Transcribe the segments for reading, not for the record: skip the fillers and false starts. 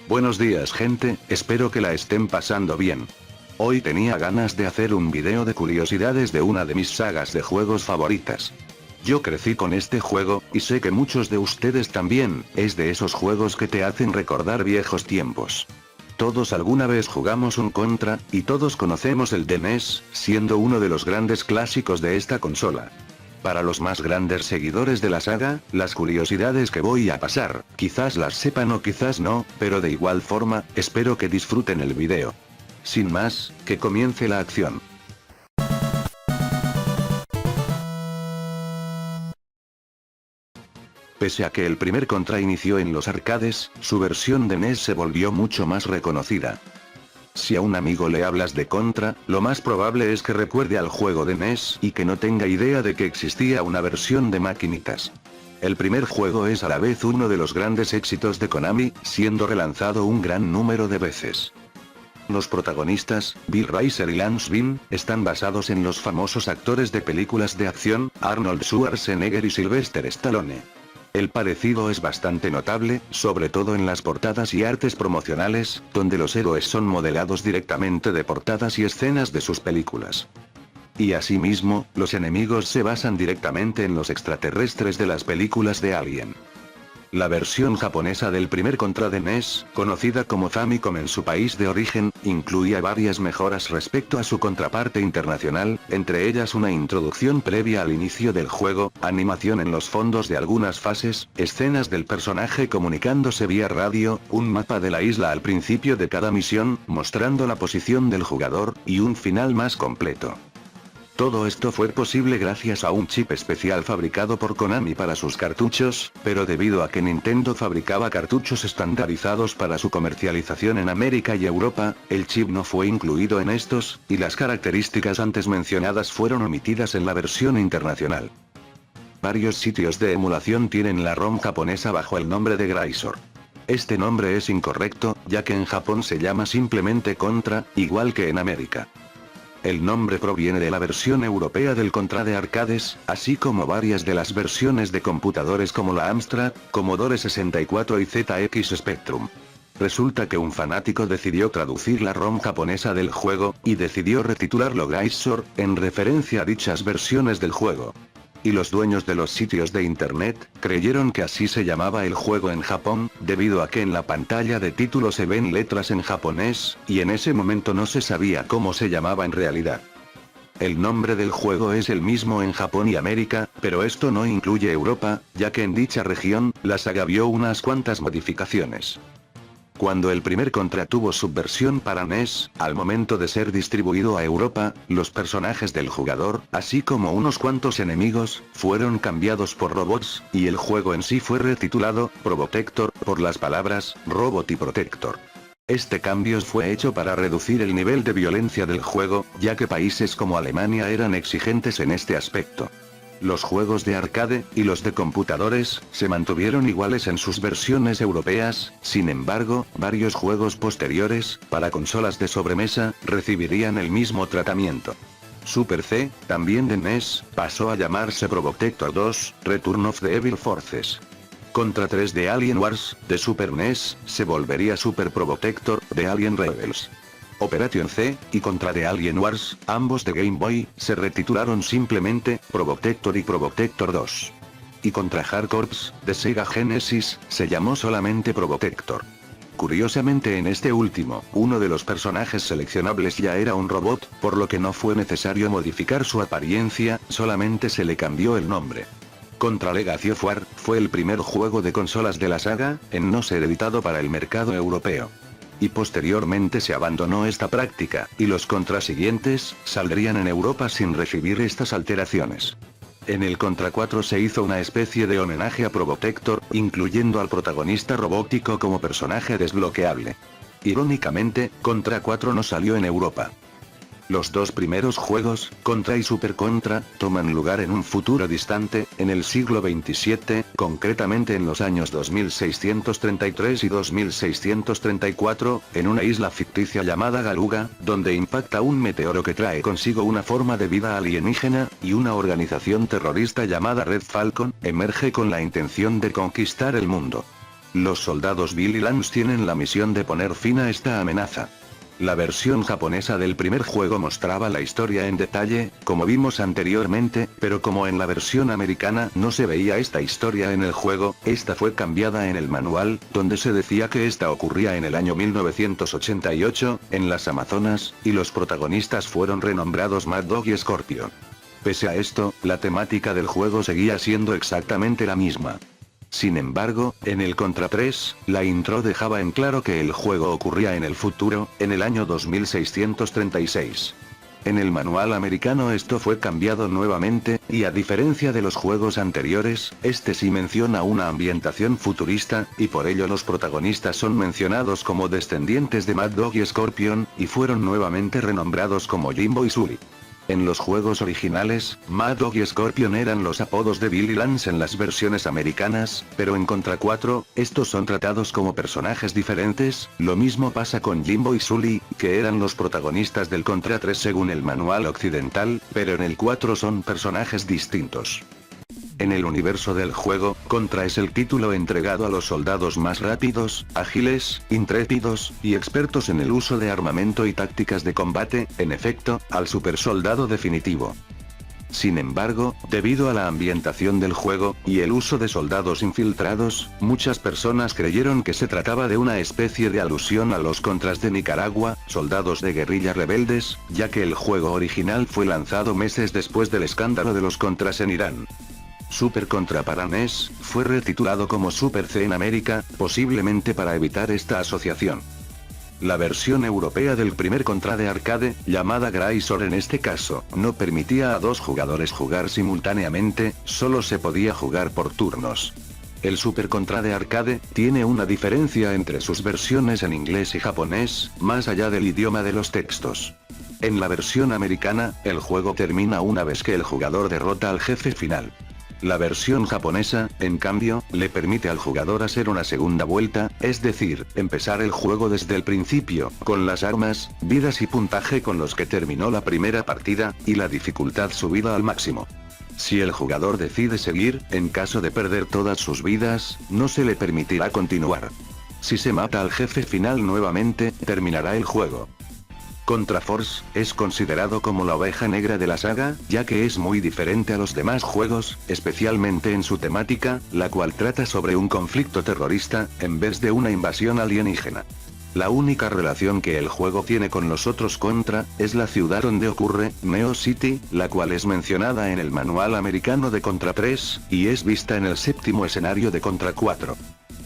Buenos días gente, espero que la estén pasando bien. Hoy tenía ganas de hacer un video de curiosidades de una de mis sagas de juegos favoritas. Yo crecí con este juego, y sé que muchos de ustedes también, es de esos juegos que te hacen recordar viejos tiempos. Todos alguna vez jugamos un Contra, y todos conocemos el de NES, siendo uno de los grandes clásicos de esta consola. Para los más grandes seguidores de la saga, las curiosidades que voy a pasar, quizás las sepan o quizás no, pero de igual forma, espero que disfruten el video. Sin más, que comience la acción. Pese a que el primer Contra inició en los arcades, su versión de NES se volvió mucho más reconocida. Si a un amigo le hablas de Contra, lo más probable es que recuerde al juego de NES y que no tenga idea de que existía una versión de maquinitas. El primer juego es a la vez uno de los grandes éxitos de Konami, siendo relanzado un gran número de veces. Los protagonistas, Bill Ricer y Lance Bean, están basados en los famosos actores de películas de acción, Arnold Schwarzenegger y Sylvester Stallone. El parecido es bastante notable, sobre todo en las portadas y artes promocionales, donde los héroes son modelados directamente de portadas y escenas de sus películas. Y asimismo, los enemigos se basan directamente en los extraterrestres de las películas de Alien. La versión japonesa del primer Contra de NES, conocida como Famicom en su país de origen, incluía varias mejoras respecto a su contraparte internacional, entre ellas una introducción previa al inicio del juego, animación en los fondos de algunas fases, escenas del personaje comunicándose vía radio, un mapa de la isla al principio de cada misión, mostrando la posición del jugador, y un final más completo. Todo esto fue posible gracias a un chip especial fabricado por Konami para sus cartuchos, pero debido a que Nintendo fabricaba cartuchos estandarizados para su comercialización en América y Europa, el chip no fue incluido en estos, y las características antes mencionadas fueron omitidas en la versión internacional. Varios sitios de emulación tienen la ROM japonesa bajo el nombre de Grysor. Este nombre es incorrecto, ya que en Japón se llama simplemente Contra, igual que en América. El nombre proviene de la versión europea del Contra de arcades, así como varias de las versiones de computadores como la Amstrad, Commodore 64 y ZX Spectrum. Resulta que un fanático decidió traducir la ROM japonesa del juego, y decidió retitularlo Grysor, en referencia a dichas versiones del juego. Y los dueños de los sitios de internet, creyeron que así se llamaba el juego en Japón, debido a que en la pantalla de título se ven letras en japonés, y en ese momento no se sabía cómo se llamaba en realidad. El nombre del juego es el mismo en Japón y América, pero esto no incluye Europa, ya que en dicha región, la saga vio unas cuantas modificaciones. Cuando el primer Contra tuvo su versión para NES, al momento de ser distribuido a Europa, los personajes del jugador, así como unos cuantos enemigos, fueron cambiados por robots, y el juego en sí fue retitulado Probotector, por las palabras Robot y Protector. Este cambio fue hecho para reducir el nivel de violencia del juego, ya que países como Alemania eran exigentes en este aspecto. Los juegos de arcade, y los de computadores, se mantuvieron iguales en sus versiones europeas, sin embargo, varios juegos posteriores, para consolas de sobremesa, recibirían el mismo tratamiento. Super C, también de NES, pasó a llamarse Probotector 2, Return of the Evil Forces. Contra 3 de Alien Wars, de Super NES, se volvería Super Probotector, de Alien Rebels. Operation C, y Contra de Alien Wars, ambos de Game Boy, se retitularon simplemente Probotector y Probotector 2. Y Contra Hard Corps, de Sega Genesis, se llamó solamente Probotector. Curiosamente en este último, uno de los personajes seleccionables ya era un robot, por lo que no fue necesario modificar su apariencia, solamente se le cambió el nombre. Contra Legacy of War, fue el primer juego de consolas de la saga, en no ser editado para el mercado europeo. Y posteriormente se abandonó esta práctica, y los Contra siguientes, saldrían en Europa sin recibir estas alteraciones. En el Contra 4 se hizo una especie de homenaje a Probotector, incluyendo al protagonista robótico como personaje desbloqueable. Irónicamente, Contra 4 no salió en Europa. Los dos primeros juegos, Contra y Super Contra, toman lugar en un futuro distante, en el siglo XXVII, concretamente en los años 2633 y 2634, en una isla ficticia llamada Galuga, donde impacta un meteoro que trae consigo una forma de vida alienígena, y una organización terrorista llamada Red Falcon, emerge con la intención de conquistar el mundo. Los soldados Billy Lance tienen la misión de poner fin a esta amenaza. La versión japonesa del primer juego mostraba la historia en detalle, como vimos anteriormente, pero como en la versión americana no se veía esta historia en el juego, esta fue cambiada en el manual, donde se decía que esta ocurría en el año 1988, en las Amazonas, y los protagonistas fueron renombrados Mad Dog y Scorpion. Pese a esto, la temática del juego seguía siendo exactamente la misma. Sin embargo, en el Contra 3, la intro dejaba en claro que el juego ocurría en el futuro, en el año 2636. En el manual americano esto fue cambiado nuevamente, y a diferencia de los juegos anteriores, este sí menciona una ambientación futurista, y por ello los protagonistas son mencionados como descendientes de Mad Dog y Scorpion, y fueron nuevamente renombrados como Jimbo y Sully. En los juegos originales, Mad Dog y Scorpion eran los apodos de Billy Lance en las versiones americanas, pero en Contra 4, estos son tratados como personajes diferentes. Lo mismo pasa con Jimbo y Sully, que eran los protagonistas del Contra 3 según el manual occidental, pero en el 4 son personajes distintos. En el universo del juego, Contra es el título entregado a los soldados más rápidos, ágiles, intrépidos, y expertos en el uso de armamento y tácticas de combate, en efecto, al supersoldado definitivo. Sin embargo, debido a la ambientación del juego, y el uso de soldados infiltrados, muchas personas creyeron que se trataba de una especie de alusión a los Contras de Nicaragua, soldados de guerrilla rebeldes, ya que el juego original fue lanzado meses después del escándalo de los Contras en Irán. Super Contra para NES, fue retitulado como Super C en América, posiblemente para evitar esta asociación. La versión europea del primer Contra de arcade, llamada Graysor en este caso, no permitía a dos jugadores jugar simultáneamente, solo se podía jugar por turnos. El Super Contra de arcade, tiene una diferencia entre sus versiones en inglés y japonés, más allá del idioma de los textos. En la versión americana, el juego termina una vez que el jugador derrota al jefe final. La versión japonesa, en cambio, le permite al jugador hacer una segunda vuelta, es decir, empezar el juego desde el principio, con las armas, vidas y puntaje con los que terminó la primera partida, y la dificultad subida al máximo. Si el jugador decide seguir, en caso de perder todas sus vidas, no se le permitirá continuar. Si se mata al jefe final nuevamente, terminará el juego. Contra Force, es considerado como la oveja negra de la saga, ya que es muy diferente a los demás juegos, especialmente en su temática, la cual trata sobre un conflicto terrorista, en vez de una invasión alienígena. La única relación que el juego tiene con los otros Contra, es la ciudad donde ocurre, Neo City, la cual es mencionada en el manual americano de Contra 3, y es vista en el séptimo escenario de Contra 4.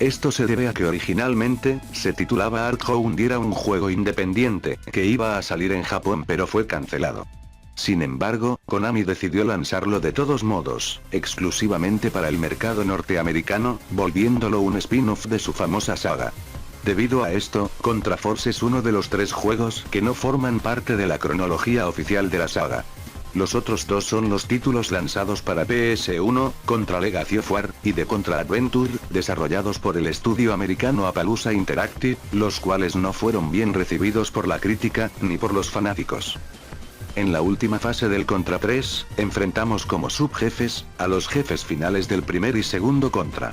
Esto se debe a que originalmente, se titulaba Earthbound y era un juego independiente, que iba a salir en Japón pero fue cancelado. Sin embargo, Konami decidió lanzarlo de todos modos, exclusivamente para el mercado norteamericano, volviéndolo un spin-off de su famosa saga. Debido a esto, Contra Force es uno de los 3 juegos que no forman parte de la cronología oficial de la saga. Los otros 2 son los títulos lanzados para PS1, Contra Legacy of War, y The Contra Adventure, desarrollados por el estudio americano Appaloosa Interactive, los cuales no fueron bien recibidos por la crítica, ni por los fanáticos. En la última fase del Contra 3, enfrentamos como subjefes, a los jefes finales del primer y segundo Contra.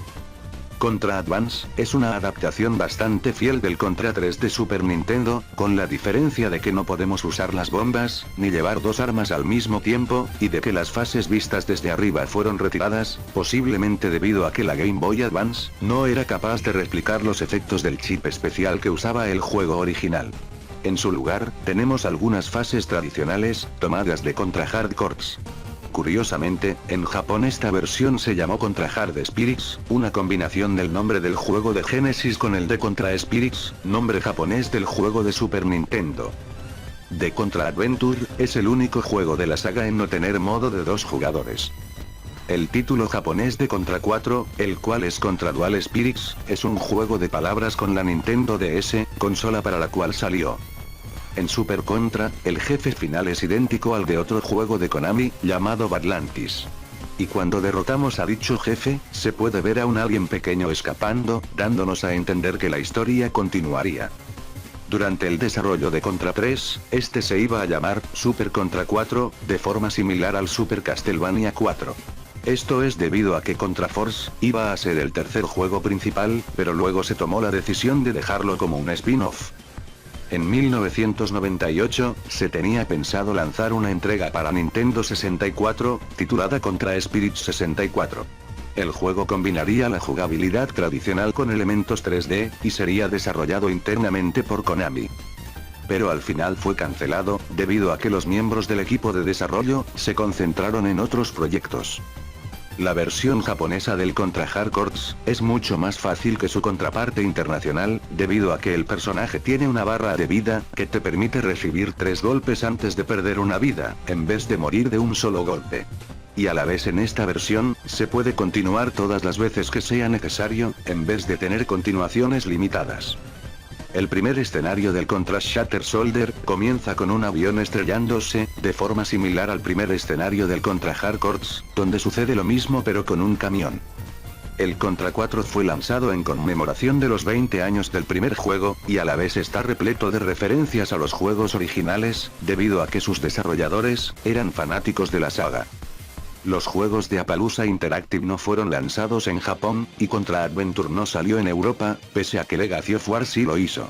Contra Advance, es una adaptación bastante fiel del Contra 3 de Super Nintendo, con la diferencia de que no podemos usar las bombas, ni llevar 2 armas al mismo tiempo, y de que las fases vistas desde arriba fueron retiradas, posiblemente debido a que la Game Boy Advance, no era capaz de replicar los efectos del chip especial que usaba el juego original. En su lugar, tenemos algunas fases tradicionales, tomadas de Contra Hard Corps. Curiosamente, en Japón esta versión se llamó Contra Hard Spirits, una combinación del nombre del juego de Genesis con el de Contra Spirits, nombre japonés del juego de Super Nintendo. The Contra Adventure, es el único juego de la saga en no tener modo de 2 jugadores. El título japonés de Contra 4, el cual es Contra Dual Spirits, es un juego de palabras con la Nintendo DS, consola para la cual salió. En Super Contra, el jefe final es idéntico al de otro juego de Konami, llamado Badlantis. Y cuando derrotamos a dicho jefe, se puede ver a un alien pequeño escapando, dándonos a entender que la historia continuaría. Durante el desarrollo de Contra 3, este se iba a llamar Super Contra 4, de forma similar al Super Castlevania 4. Esto es debido a que Contra Force iba a ser el tercer juego principal, pero luego se tomó la decisión de dejarlo como un spin-off. En 1998, se tenía pensado lanzar una entrega para Nintendo 64, titulada Contra Spirits 64. El juego combinaría la jugabilidad tradicional con elementos 3D, y sería desarrollado internamente por Konami. Pero al final fue cancelado, debido a que los miembros del equipo de desarrollo, se concentraron en otros proyectos. La versión japonesa del Contra Hard Corps es mucho más fácil que su contraparte internacional, debido a que el personaje tiene una barra de vida, que te permite recibir 3 golpes antes de perder una vida, en vez de morir de un solo golpe. Y a la vez en esta versión, se puede continuar todas las veces que sea necesario, en vez de tener continuaciones limitadas. El primer escenario del Contra Shatter Soldier comienza con un avión estrellándose, de forma similar al primer escenario del Contra Hard Corps, donde sucede lo mismo pero con un camión. El Contra 4 fue lanzado en conmemoración de los 20 años del primer juego, y a la vez está repleto de referencias a los juegos originales, debido a que sus desarrolladores eran fanáticos de la saga. Los juegos de Appaloosa Interactive no fueron lanzados en Japón, y Contra Adventure no salió en Europa, pese a que Legacy of War sí lo hizo.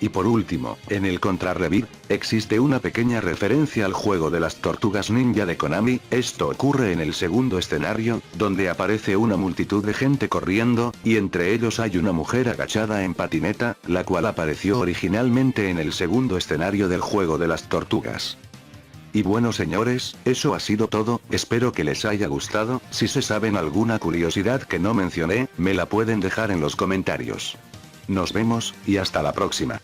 Y por último, en el Contra Revive, existe una pequeña referencia al juego de las Tortugas Ninja de Konami. Esto ocurre en el segundo escenario, donde aparece una multitud de gente corriendo, y entre ellos hay una mujer agachada en patineta, la cual apareció originalmente en el segundo escenario del juego de las tortugas. Y bueno señores, eso ha sido todo, espero que les haya gustado. Si se saben alguna curiosidad que no mencioné, me la pueden dejar en los comentarios. Nos vemos, y hasta la próxima.